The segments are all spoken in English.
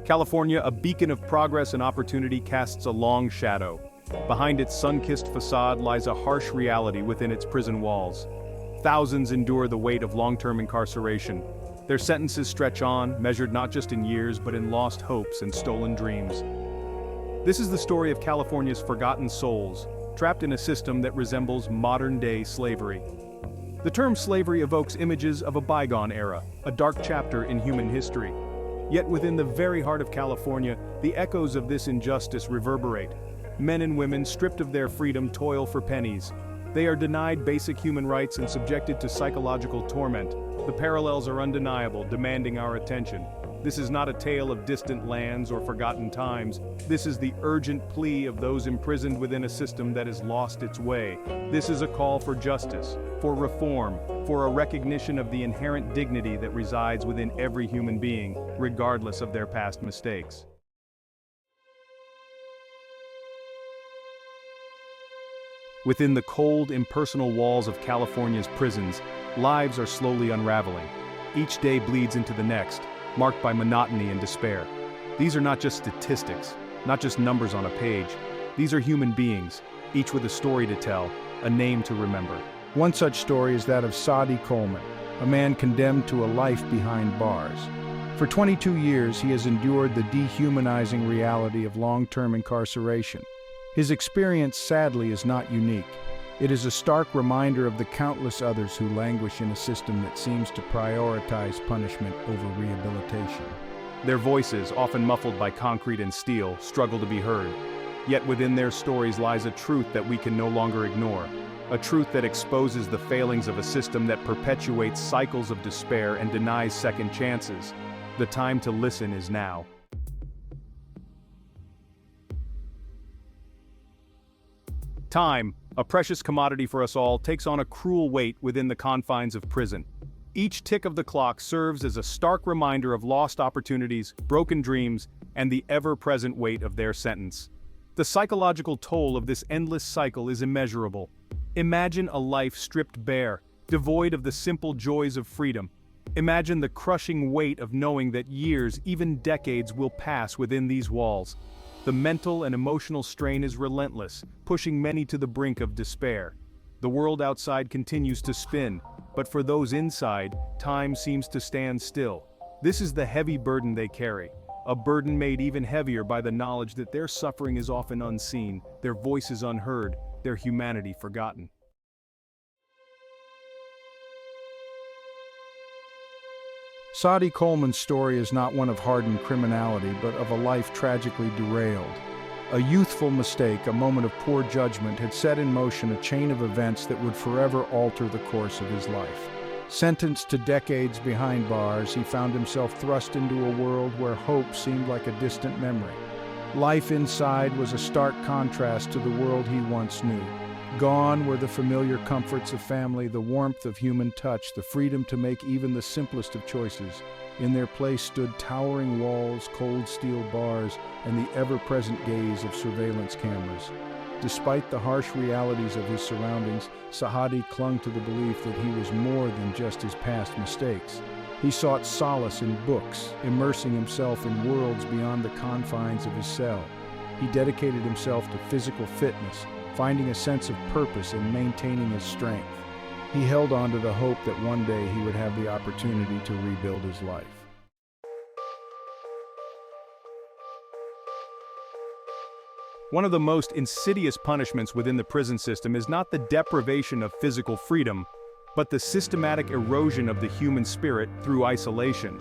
California, a beacon of progress and opportunity, casts a long shadow. Behind its sun-kissed facade lies a harsh reality within its prison walls. Thousands endure the weight of long-term incarceration. Their sentences stretch on, measured not just in years but in lost hopes and stolen dreams. This is the story of California's forgotten souls, trapped in a system that resembles modern-day slavery. The term slavery evokes images of a bygone era, a dark chapter in human history. Yet within the very heart of California, the echoes of this injustice reverberate. Men and women stripped of their freedom toil for pennies. They are denied basic human rights and subjected to psychological torment. The parallels are undeniable, demanding our attention. This is not a tale of distant lands or forgotten times. This is the urgent plea of those imprisoned within a system that has lost its way. This is a call for justice, for reform, for a recognition of the inherent dignity that resides within every human being, regardless of their past mistakes. Within the cold, impersonal walls of California's prisons, lives are slowly unraveling. Each day bleeds into the next, marked by monotony and despair. These are not just statistics, not just numbers on a page. These are human beings, each with a story to tell, a name to remember. One such story is that of Sadi Coleman, a man condemned to a life behind bars. For 22 years, he has endured the dehumanizing reality of long-term incarceration. His experience, sadly, is not unique. It is a stark reminder of the countless others who languish in a system that seems to prioritize punishment over rehabilitation. Their voices, often muffled by concrete and steel, struggle to be heard. Yet within their stories lies a truth that we can no longer ignore. A truth that exposes the failings of a system that perpetuates cycles of despair and denies second chances. The time to listen is now. Time, a precious commodity for us all, takes on a cruel weight within the confines of prison. Each tick of the clock serves as a stark reminder of lost opportunities, broken dreams, and the ever-present weight of their sentence. The psychological toll of this endless cycle is immeasurable. Imagine a life stripped bare, devoid of the simple joys of freedom. Imagine the crushing weight of knowing that years, even decades, will pass within these walls. The mental and emotional strain is relentless, pushing many to the brink of despair. The world outside continues to spin, but for those inside, time seems to stand still. This is the heavy burden they carry, a burden made even heavier by the knowledge that their suffering is often unseen, their voices unheard, their humanity forgotten. Sadi Coleman's story is not one of hardened criminality, but of a life tragically derailed. A youthful mistake, a moment of poor judgment, had set in motion a chain of events that would forever alter the course of his life. Sentenced to decades behind bars, he found himself thrust into a world where hope seemed like a distant memory. Life inside was a stark contrast to the world he once knew. Gone were the familiar comforts of family, the warmth of human touch, the freedom to make even the simplest of choices. In their place stood towering walls, cold steel bars, and the ever-present gaze of surveillance cameras. Despite the harsh realities of his surroundings, Sadi clung to the belief that he was more than just his past mistakes. He sought solace in books, immersing himself in worlds beyond the confines of his cell. He dedicated himself to physical fitness, finding a sense of purpose in maintaining his strength. He held on to the hope that one day he would have the opportunity to rebuild his life. One of the most insidious punishments within the prison system is not the deprivation of physical freedom, but the systematic erosion of the human spirit through isolation.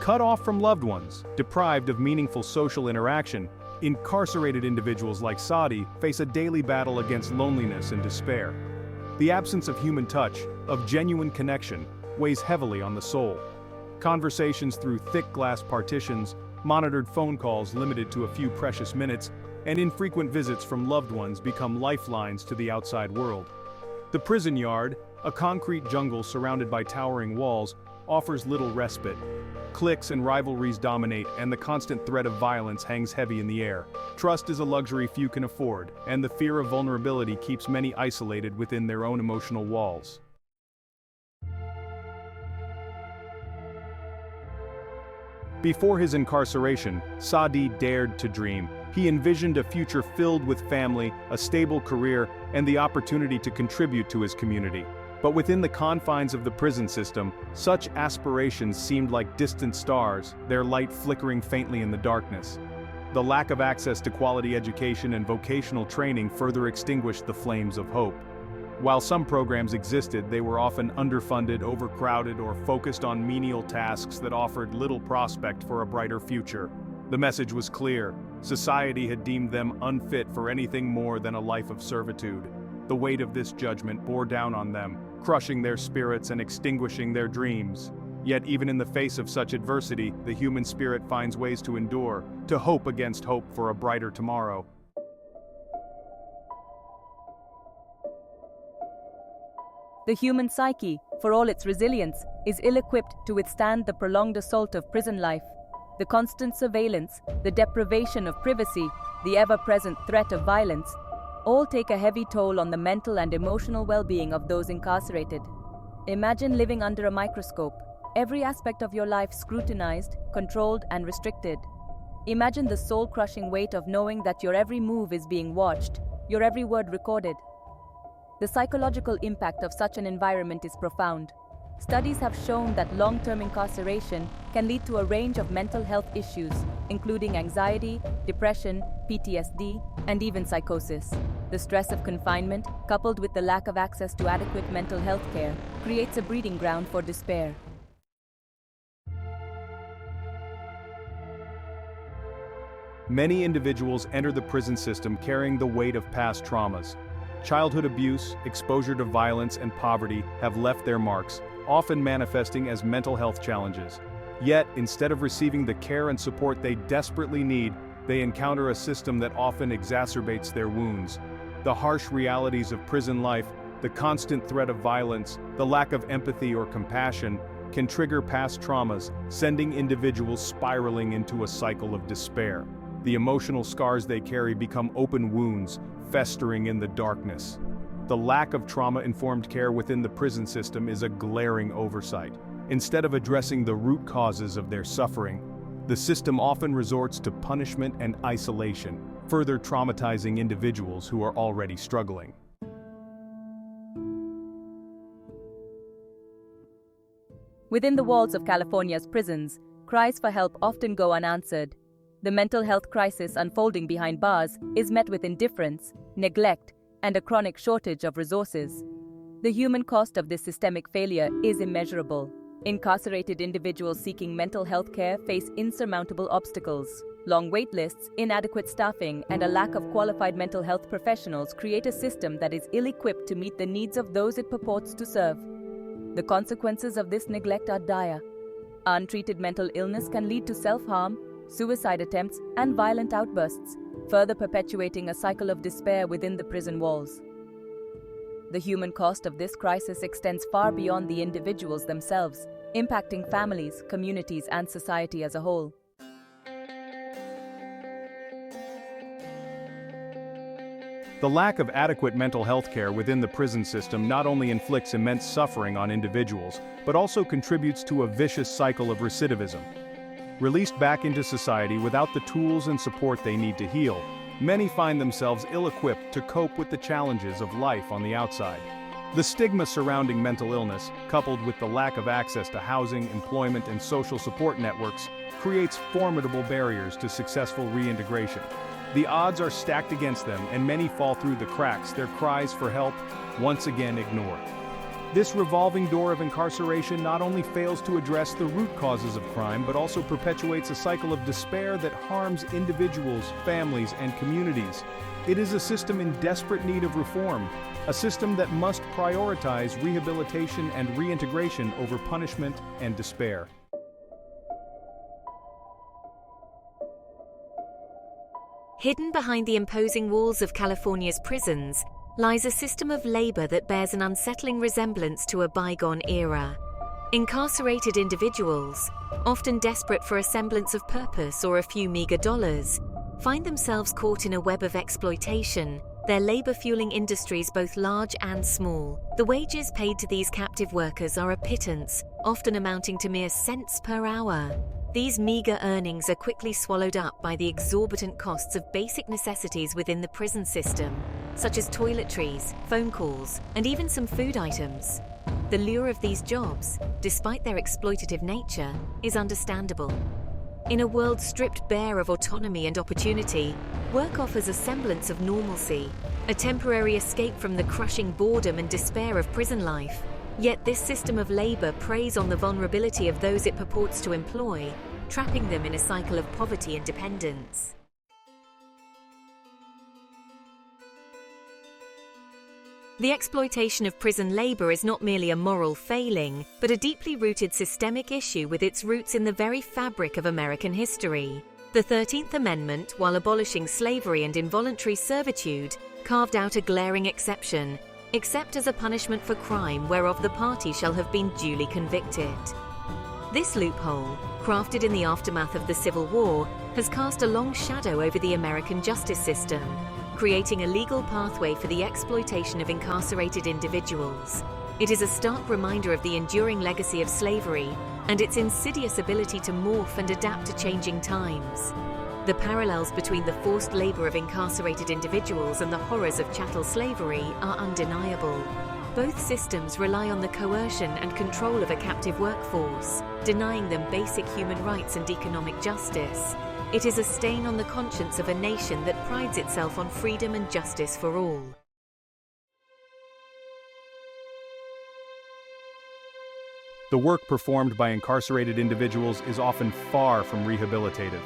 Cut off from loved ones, deprived of meaningful social interaction, incarcerated individuals like Sadi face a daily battle against loneliness and despair. The absence of human touch, of genuine connection, weighs heavily on the soul. Conversations through thick glass partitions, monitored phone calls limited to a few precious minutes, and infrequent visits from loved ones become lifelines to the outside world. The prison yard, a concrete jungle surrounded by towering walls, offers little respite. Cliques and rivalries dominate, and the constant threat of violence hangs heavy in the air. Trust is a luxury few can afford, and the fear of vulnerability keeps many isolated within their own emotional walls. Before his incarceration, Saadi dared to dream. He envisioned a future filled with family, a stable career, and the opportunity to contribute to his community. But within the confines of the prison system, such aspirations seemed like distant stars, their light flickering faintly in the darkness. The lack of access to quality education and vocational training further extinguished the flames of hope. While some programs existed, they were often underfunded, overcrowded, or focused on menial tasks that offered little prospect for a brighter future. The message was clear: society had deemed them unfit for anything more than a life of servitude. The weight of this judgment bore down on them, crushing their spirits and extinguishing their dreams. Yet even in the face of such adversity, the human spirit finds ways to endure, to hope against hope for a brighter tomorrow. The human psyche, for all its resilience, is ill-equipped to withstand the prolonged assault of prison life. The constant surveillance, the deprivation of privacy, the ever-present threat of violence, all take a heavy toll on the mental and emotional well-being of those incarcerated. Imagine living under a microscope, every aspect of your life scrutinized, controlled, and restricted. Imagine the soul-crushing weight of knowing that your every move is being watched, your every word recorded. The psychological impact of such an environment is profound. Studies have shown that long-term incarceration can lead to a range of mental health issues, including anxiety, depression, PTSD, and even psychosis. The stress of confinement, coupled with the lack of access to adequate mental health care, creates a breeding ground for despair. Many individuals enter the prison system carrying the weight of past traumas. Childhood abuse, exposure to violence, and poverty have left their marks, often manifesting as mental health challenges. Yet, instead of receiving the care and support they desperately need, they encounter a system that often exacerbates their wounds. The harsh realities of prison life, the constant threat of violence, the lack of empathy or compassion, can trigger past traumas, sending individuals spiraling into a cycle of despair. The emotional scars they carry become open wounds, festering in the darkness. The lack of trauma-informed care within the prison system is a glaring oversight. Instead of addressing the root causes of their suffering, the system often resorts to punishment and isolation, further traumatizing individuals who are already struggling. Within the walls of California's prisons, cries for help often go unanswered. The mental health crisis unfolding behind bars is met with indifference, neglect, and a chronic shortage of resources. The human cost of this systemic failure is immeasurable. Incarcerated individuals seeking mental health care face insurmountable obstacles. Long wait lists, inadequate staffing, and a lack of qualified mental health professionals create a system that is ill-equipped to meet the needs of those it purports to serve. The consequences of this neglect are dire. Untreated mental illness can lead to self-harm, suicide attempts, and violent outbursts, further perpetuating a cycle of despair within the prison walls. The human cost of this crisis extends far beyond the individuals themselves, impacting families, communities, and society as a whole. The lack of adequate mental health care within the prison system not only inflicts immense suffering on individuals, but also contributes to a vicious cycle of recidivism. Released back into society without the tools and support they need to heal, many find themselves ill-equipped to cope with the challenges of life on the outside. The stigma surrounding mental illness, coupled with the lack of access to housing, employment, and social support networks, creates formidable barriers to successful reintegration. The odds are stacked against them, and many fall through the cracks, their cries for help once again ignored. This revolving door of incarceration not only fails to address the root causes of crime, but also perpetuates a cycle of despair that harms individuals, families, and communities. It is a system in desperate need of reform, a system that must prioritize rehabilitation and reintegration over punishment and despair. Hidden behind the imposing walls of California's prisons lies a system of labor that bears an unsettling resemblance to a bygone era. Incarcerated individuals, often desperate for a semblance of purpose or a few meager dollars, find themselves caught in a web of exploitation, their labor fueling industries both large and small. The wages paid to these captive workers are a pittance, often amounting to mere cents per hour. These meager earnings are quickly swallowed up by the exorbitant costs of basic necessities within the prison system, such as toiletries, phone calls, and even some food items. The lure of these jobs, despite their exploitative nature, is understandable. In a world stripped bare of autonomy and opportunity, work offers a semblance of normalcy, a temporary escape from the crushing boredom and despair of prison life. Yet this system of labor preys on the vulnerability of those it purports to employ, trapping them in a cycle of poverty and dependence. The exploitation of prison labor is not merely a moral failing, but a deeply rooted systemic issue with its roots in the very fabric of American history. The 13th Amendment, while abolishing slavery and involuntary servitude, carved out a glaring exception, except as a punishment for crime whereof the party shall have been duly convicted. This loophole, crafted in the aftermath of the Civil War, has cast a long shadow over the American justice system, creating a legal pathway for the exploitation of incarcerated individuals. It is a stark reminder of the enduring legacy of slavery and its insidious ability to morph and adapt to changing times. The parallels between the forced labor of incarcerated individuals and the horrors of chattel slavery are undeniable. Both systems rely on the coercion and control of a captive workforce, denying them basic human rights and economic justice. It is a stain on the conscience of a nation that prides itself on freedom and justice for all. The work performed by incarcerated individuals is often far from rehabilitative.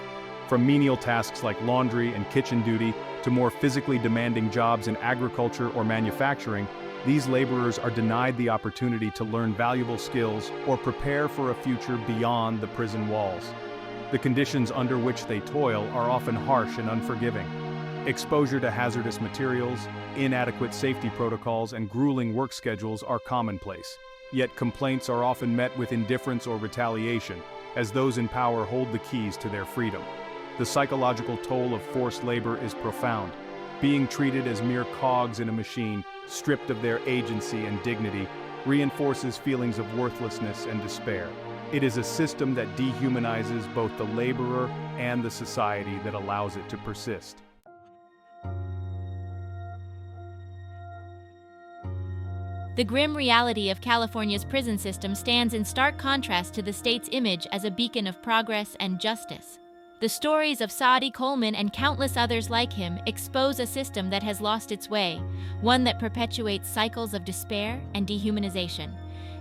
From menial tasks like laundry and kitchen duty to more physically demanding jobs in agriculture or manufacturing, these laborers are denied the opportunity to learn valuable skills or prepare for a future beyond the prison walls. The conditions under which they toil are often harsh and unforgiving. Exposure to hazardous materials, inadequate safety protocols, and grueling work schedules are commonplace. Yet complaints are often met with indifference or retaliation, as those in power hold the keys to their freedom. The psychological toll of forced labor is profound. Being treated as mere cogs in a machine, stripped of their agency and dignity, reinforces feelings of worthlessness and despair. It is a system that dehumanizes both the laborer and the society that allows it to persist. The grim reality of California's prison system stands in stark contrast to the state's image as a beacon of progress and justice. The stories of Saadi Coleman and countless others like him expose a system that has lost its way, one that perpetuates cycles of despair and dehumanization.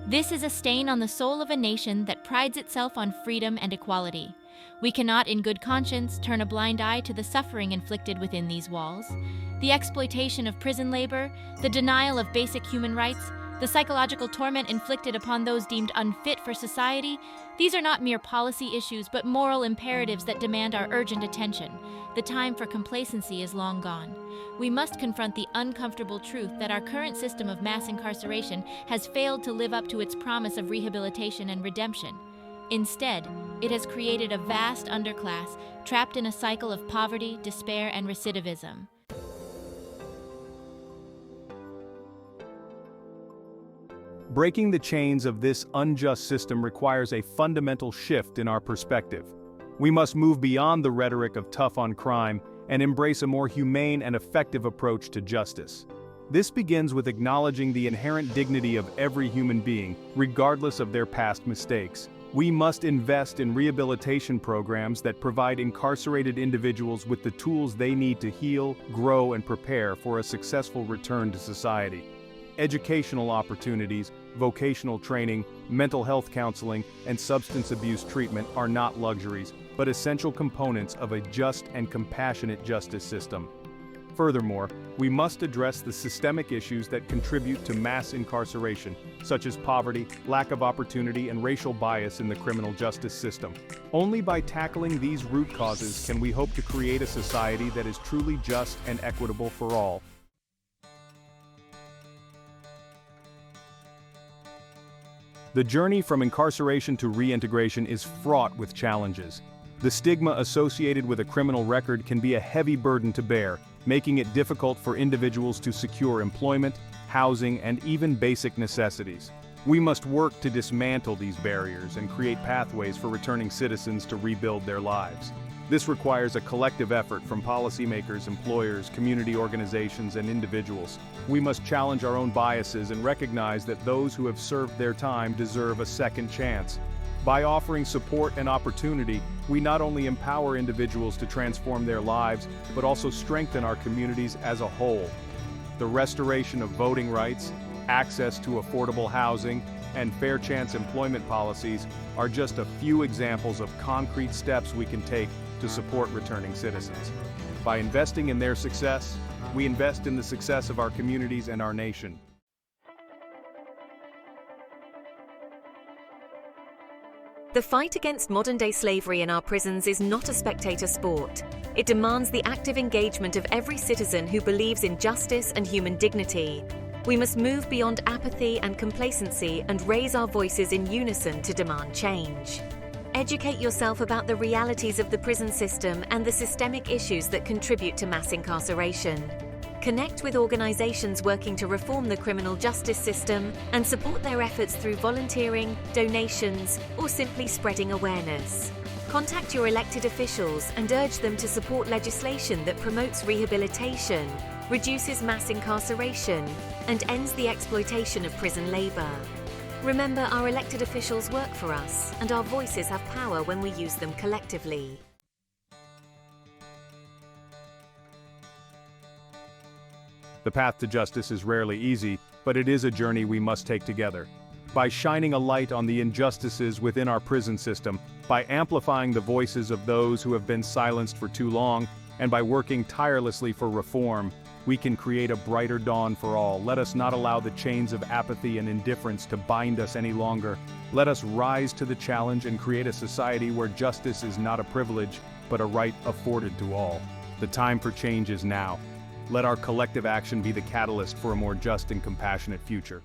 This is a stain on the soul of a nation that prides itself on freedom and equality. We cannot, in good conscience, turn a blind eye to the suffering inflicted within these walls. The exploitation of prison labor, the denial of basic human rights, the psychological torment inflicted upon those deemed unfit for society, these are not mere policy issues but moral imperatives that demand our urgent attention. The time for complacency is long gone. We must confront the uncomfortable truth that our current system of mass incarceration has failed to live up to its promise of rehabilitation and redemption. Instead, it has created a vast underclass trapped in a cycle of poverty, despair, and recidivism. Breaking the chains of this unjust system requires a fundamental shift in our perspective. We must move beyond the rhetoric of tough on crime and embrace a more humane and effective approach to justice. This begins with acknowledging the inherent dignity of every human being, regardless of their past mistakes. We must invest in rehabilitation programs that provide incarcerated individuals with the tools they need to heal, grow, and prepare for a successful return to society. Educational opportunities, vocational training, mental health counseling, and substance abuse treatment are not luxuries, but essential components of a just and compassionate justice system. Furthermore, we must address the systemic issues that contribute to mass incarceration, such as poverty, lack of opportunity, and racial bias in the criminal justice system. Only by tackling these root causes can we hope to create a society that is truly just and equitable for all. The journey from incarceration to reintegration is fraught with challenges. The stigma associated with a criminal record can be a heavy burden to bear, making it difficult for individuals to secure employment, housing, and even basic necessities. We must work to dismantle these barriers and create pathways for returning citizens to rebuild their lives. This requires a collective effort from policymakers, employers, community organizations, and individuals. We must challenge our own biases and recognize that those who have served their time deserve a second chance. By offering support and opportunity, we not only empower individuals to transform their lives, but also strengthen our communities as a whole. The restoration of voting rights, access to affordable housing, and fair chance employment policies are just a few examples of concrete steps we can take to support returning citizens. By investing in their success, we invest in the success of our communities and our nation. The fight against modern-day slavery in our prisons is not a spectator sport. It demands the active engagement of every citizen who believes in justice and human dignity. We must move beyond apathy and complacency and raise our voices in unison to demand change. Educate yourself about the realities of the prison system and the systemic issues that contribute to mass incarceration. Connect with organizations working to reform the criminal justice system and support their efforts through volunteering, donations, or simply spreading awareness. Contact your elected officials and urge them to support legislation that promotes rehabilitation, reduces mass incarceration, and ends the exploitation of prison labor. Remember, our elected officials work for us, and our voices have power when we use them collectively. The path to justice is rarely easy, but it is a journey we must take together. By shining a light on the injustices within our prison system, by amplifying the voices of those who have been silenced for too long, and by working tirelessly for reform, we can create a brighter dawn for all. Let us not allow the chains of apathy and indifference to bind us any longer. Let us rise to the challenge and create a society where justice is not a privilege, but a right afforded to all. The time for change is now. Let our collective action be the catalyst for a more just and compassionate future.